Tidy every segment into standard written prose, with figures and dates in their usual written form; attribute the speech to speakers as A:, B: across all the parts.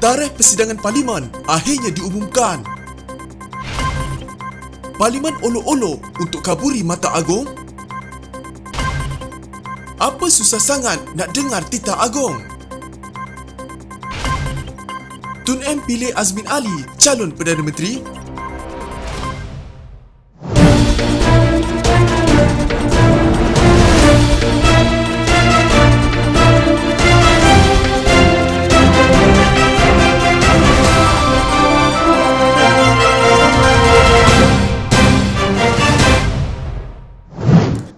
A: Tarikh persidangan Parlimen akhirnya diumumkan. Parlimen olok-olok untuk kaburi Mata Agong? Apa susah sangat nak dengar titah agong? Tun M pilih Azmin Ali calon Perdana Menteri?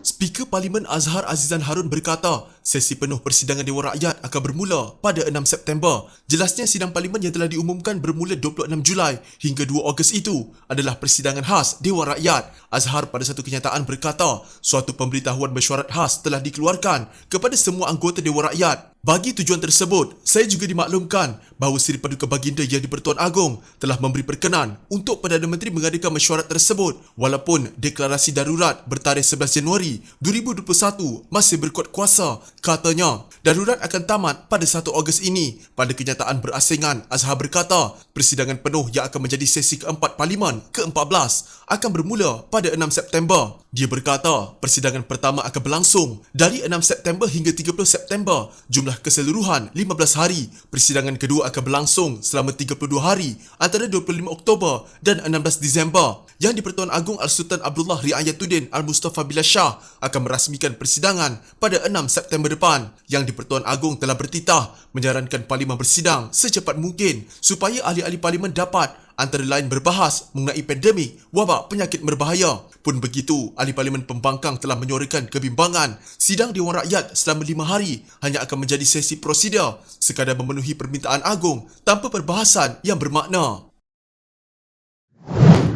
A: Speaker Parlimen Azhar Azizan Harun berkata, sesi penuh persidangan Dewan Rakyat akan bermula pada 6 September. Jelasnya sidang Parlimen yang telah diumumkan bermula 26 Julai hingga 2 Ogos itu adalah persidangan khas Dewan Rakyat. Azhar pada satu kenyataan berkata, suatu pemberitahuan mesyuarat khas telah dikeluarkan kepada semua anggota Dewan Rakyat. Bagi tujuan tersebut, saya juga dimaklumkan bahawa Seri Paduka Baginda Yang di-Pertuan Agong telah memberi perkenan untuk Perdana Menteri mengadakan mesyuarat tersebut walaupun deklarasi darurat bertarikh 11 Januari 2021 masih berkuat kuasa. Katanya, darurat akan tamat pada 1 Ogos ini. Pada kenyataan berasingan, Azhar berkata, persidangan penuh yang akan menjadi sesi keempat Parlimen ke-14 akan bermula pada 6 September. Dia berkata, persidangan pertama akan berlangsung dari 6 September hingga 30 September, jumlah keseluruhan 15 hari. Persidangan kedua akan berlangsung selama 32 hari antara 25 Oktober dan 16 Disember. Yang di-Pertuan Agong Al-Sultan Abdullah Riayatuddin Al-Mustafa Billah Shah akan merasmikan persidangan pada 6 September depan. Yang di-Pertuan Agong telah bertitah menyarankan Parlimen bersidang secepat mungkin supaya ahli-ahli Parlimen dapat antara lain berbahas mengenai pandemik wabak penyakit berbahaya. Pun begitu, ahli Parlimen Pembangkang telah menyuarakan kebimbangan sidang Dewan Rakyat selama 5 hari hanya akan menjadi sesi prosedur sekadar memenuhi permintaan agung tanpa perbahasan yang bermakna.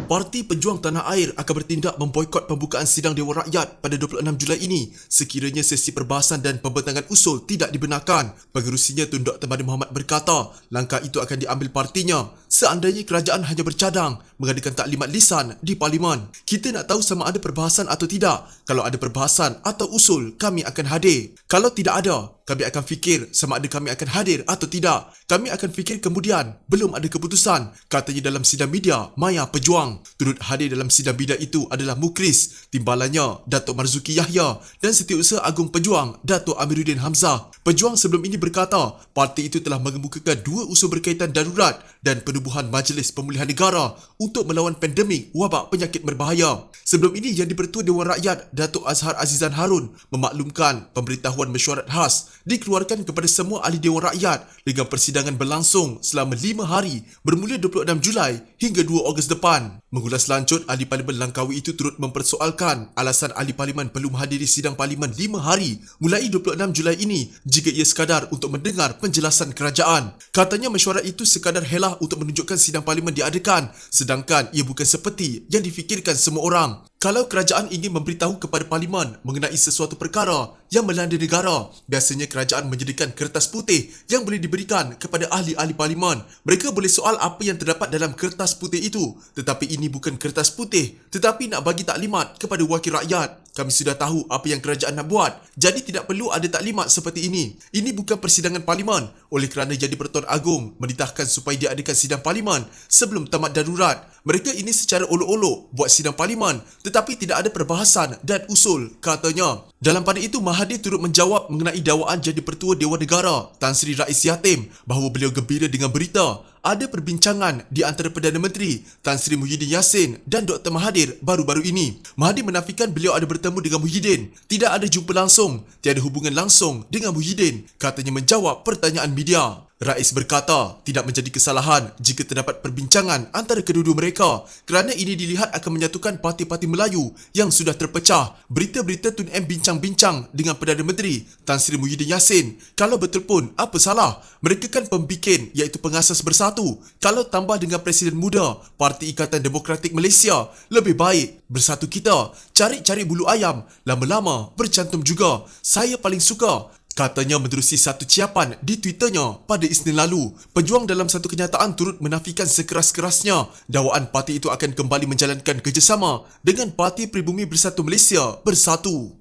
A: Parti Pejuang Tanah Air akan bertindak memboikot pembukaan sidang Dewan Rakyat pada 26 Julai ini sekiranya sesi perbahasan dan pembentangan usul tidak dibenarkan. Pengerusinya Tun Dr. Mahathir Mohamad berkata, langkah itu akan diambil partinya seandainya kerajaan hanya bercadang mengadakan taklimat lisan di Parlimen. Kita nak tahu sama ada perbahasan atau tidak. Kalau ada perbahasan atau usul, kami akan hadir. Kalau tidak ada, kami akan fikir sama ada kami akan hadir atau tidak. Kami akan fikir kemudian, belum ada keputusan, katanya dalam sidang media Maya Pejuang. Turut hadir dalam sidang media itu adalah Mukris, timbalannya Datuk Marzuki Yahya dan Setiausaha Agung Pejuang Datuk Amiruddin Hamzah. Pejuang sebelum ini berkata, parti itu telah mengemukakan 2 usul berkaitan darurat dan penubuhan Majlis Pemulihan Negara untuk melawan pandemik wabak penyakit berbahaya. Sebelum ini, Yang di-Pertua Dewan Rakyat Datuk Azhar Azizan Harun memaklumkan pemberitahuan mesyuarat khas dikeluarkan kepada semua ahli Dewan Rakyat dengan persidangan berlangsung selama 5 hari bermula 26 Julai hingga 2 Ogos depan. Mengulas lanjut, ahli Parlimen Langkawi itu turut mempersoalkan alasan ahli Parlimen perlu menghadiri sidang Parlimen 5 hari mulai 26 Julai ini jika ia sekadar untuk mendengar penjelasan kerajaan. Katanya mesyuarat itu sekadar helah untuk menunjukkan sidang Parlimen diadakan sedangkan ia bukan seperti yang difikirkan semua orang. Kalau kerajaan ingin memberitahu kepada Parlimen mengenai sesuatu perkara yang melanda negara, biasanya kerajaan menyediakan kertas putih yang boleh diberikan kepada ahli-ahli Parlimen. Mereka boleh soal apa yang terdapat dalam kertas putih itu, tetapi ini bukan kertas putih, tetapi nak bagi taklimat kepada wakil rakyat. Kami sudah tahu apa yang kerajaan nak buat, jadi tidak perlu ada taklimat seperti ini. Ini bukan persidangan Parlimen, oleh kerana Yang di-Pertuan Agong menitahkan supaya diadakan sidang Parlimen sebelum tamat darurat. Mereka ini secara olok-olok buat sidang Parlimen tetapi tidak ada perbahasan dan usul, katanya. Dalam pada itu, Mahathir turut menjawab mengenai dakwaan Yang di-Pertua Dewan Negara Tan Sri Rais Yatim bahawa beliau gembira dengan berita ada perbincangan di antara Perdana Menteri Tan Sri Muhyiddin Yassin dan Dr. Mahathir baru-baru ini. Mahathir menafikan beliau ada bertemu dengan Muhyiddin. Tidak ada jumpa langsung, tiada hubungan langsung dengan Muhyiddin, katanya menjawab pertanyaan media. Rais berkata, tidak menjadi kesalahan jika terdapat perbincangan antara kedua-dua mereka kerana ini dilihat akan menyatukan parti-parti Melayu yang sudah terpecah. Berita-berita Tun M bincang-bincang dengan Perdana Menteri Tan Sri Muhyiddin Yassin. Kalau betul pun, apa salah? Mereka kan pembikin iaitu pengasas bersatu. Kalau tambah dengan Presiden muda, Parti Ikatan Demokratik Malaysia, lebih baik bersatu kita. Cari-cari bulu ayam, lama-lama bercantum juga. Saya paling suka, katanya menerusi satu ciapan di Twitternya pada Isnin lalu. Pejuang dalam satu kenyataan turut menafikan sekeras-kerasnya dakwaan parti itu akan kembali menjalankan kerjasama dengan Parti Pribumi Bersatu Malaysia Bersatu.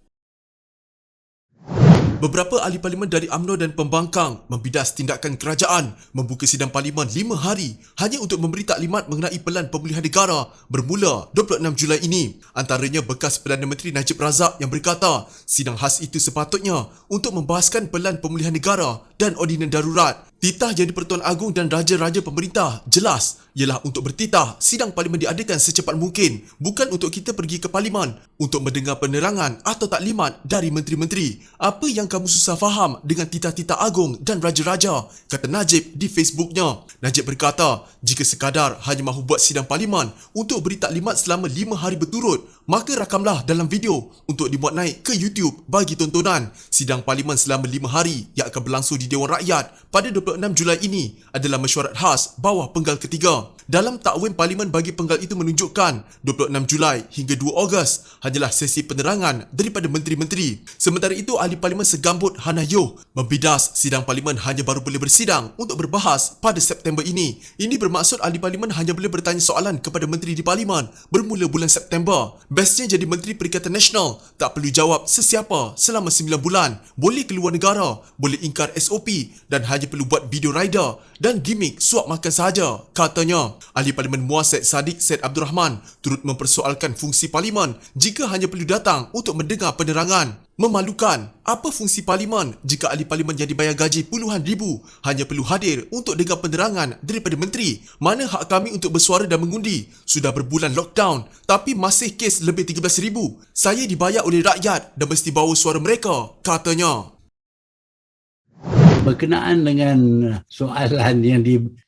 A: Beberapa ahli parlimen dari UMNO dan pembangkang membidas tindakan kerajaan membuka sidang parlimen 5 hari hanya untuk memberi taklimat mengenai pelan pemulihan negara bermula 26 Julai ini. Antaranya bekas Perdana Menteri Najib Razak yang berkata sidang khas itu sepatutnya untuk membahaskan pelan pemulihan negara dan ordinan darurat. Titah yang di-Pertuan Agong dan Raja-Raja pemerintah jelas ialah untuk bertitah sidang parlimen diadakan secepat mungkin, bukan untuk kita pergi ke parlimen untuk mendengar penerangan atau taklimat dari menteri-menteri. Apa yang kamu susah faham dengan titah-titah Agong dan Raja-Raja, kata Najib di Facebooknya. Najib berkata, jika sekadar hanya mahu buat sidang parlimen untuk beri taklimat selama 5 hari berturut, maka rakamlah dalam video untuk dibuat naik ke YouTube bagi tontonan. Sidang parlimen selama 5 hari yang akan berlangsung di Dewan Rakyat pada 26 Julai ini adalah mesyuarat khas bawah penggal ketiga. Dalam takwim parlimen bagi penggal itu menunjukkan 26 Julai hingga 2 Ogos hanyalah sesi penerangan daripada menteri-menteri. Sementara itu, ahli parlimen segambut Hannah Yeoh membidas sidang parlimen hanya baru boleh bersidang untuk berbahas pada September ini. Ini bermaksud ahli parlimen hanya boleh bertanya soalan kepada menteri di parlimen bermula bulan September. Bestnya jadi Menteri Perikatan Nasional tak perlu jawab sesiapa selama 9 bulan, boleh keluar negara, boleh ingkar SOP dan hanya perlu buat video rider dan gimmick suap makan sahaja, katanya. Ahli Parlimen Muar Syed Saddiq Syed Abdul Rahman turut mempersoalkan fungsi parlimen jika hanya perlu datang untuk mendengar penerangan. Memalukan, apa fungsi parlimen jika ahli parlimen yang dibayar gaji puluhan ribu hanya perlu hadir untuk dengar penerangan daripada menteri? Mana hak kami untuk bersuara dan mengundi? Sudah berbulan lockdown tapi masih kes lebih 13,000. Saya dibayar oleh rakyat dan mesti bawa suara mereka, katanya.
B: Berkenaan dengan soalan yang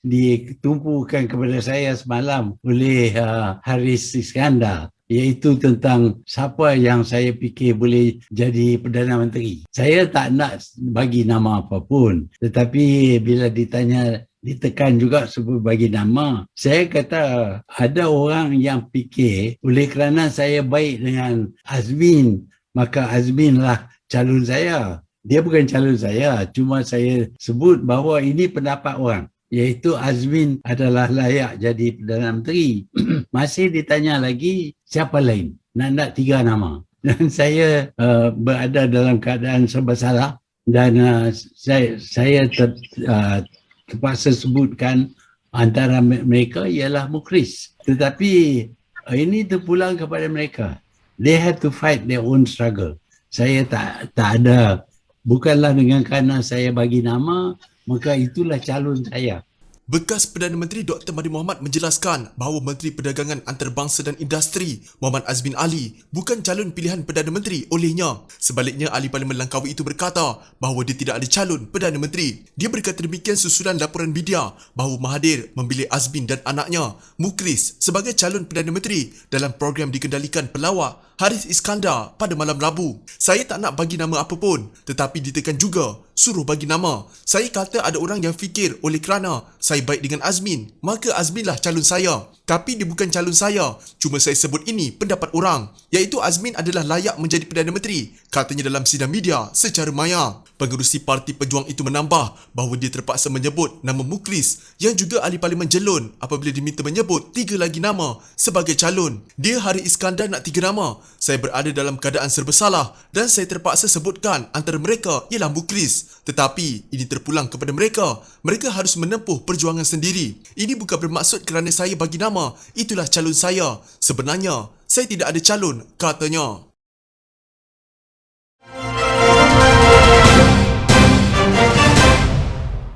B: ditumpukan kepada saya semalam oleh Haris Iskandar, iaitu tentang siapa yang saya fikir boleh jadi Perdana Menteri. Saya tak nak bagi nama apapun, tetapi bila ditekan juga supaya bagi nama, saya kata ada orang yang fikir oleh kerana saya baik dengan Azmin, maka Azmin lah calon saya. Dia bukan calon saya, cuma saya sebut bahawa ini pendapat orang, iaitu Azmin adalah layak jadi Perdana Menteri. Masih ditanya lagi siapa lain, nak 3 nama. Dan saya berada dalam keadaan serba salah dan saya terpaksa sebutkan antara mereka ialah Mukhris. Tetapi ini terpulang kepada mereka. They have to fight their own struggle. Saya tak ada. Bukanlah dengan kerana saya bagi nama, maka itulah calon saya.
A: Bekas Perdana Menteri Dr. Mahathir Mohamad menjelaskan bahawa Menteri Perdagangan Antarabangsa dan Industri Muhammad Azmin Ali bukan calon pilihan Perdana Menteri olehnya. Sebaliknya, ahli Parlimen Langkawi itu berkata bahawa dia tidak ada calon Perdana Menteri. Dia berkata demikian susulan laporan media bahawa Mahathir memilih Azmin dan anaknya, Mukhris, sebagai calon Perdana Menteri dalam program dikendalikan pelawak Haris Iskandar pada malam Rabu. Saya tak nak bagi nama apa pun, tetapi ditekan juga suruh bagi nama. Saya kata ada orang yang fikir oleh kerana saya baik dengan Azmin, maka Azmin lah calon saya. Tapi dia bukan calon saya. Cuma saya sebut ini pendapat orang, iaitu Azmin adalah layak menjadi Perdana Menteri, katanya dalam sidang media secara maya. Pengerusi Parti Pejuang itu menambah bahawa dia terpaksa menyebut nama Mukhris yang juga ahli parlimen jelun apabila diminta menyebut 3 lagi nama sebagai calon. Dia Haris Iskandar nak 3 nama. Saya berada dalam keadaan serba salah dan saya terpaksa sebutkan antara mereka ialah Mukhris. Tetapi ini terpulang kepada mereka. Mereka harus menempuh perjuangan sendiri. Ini bukan bermaksud kerana saya bagi nama itulah calon saya. Sebenarnya saya tidak ada calon, katanya.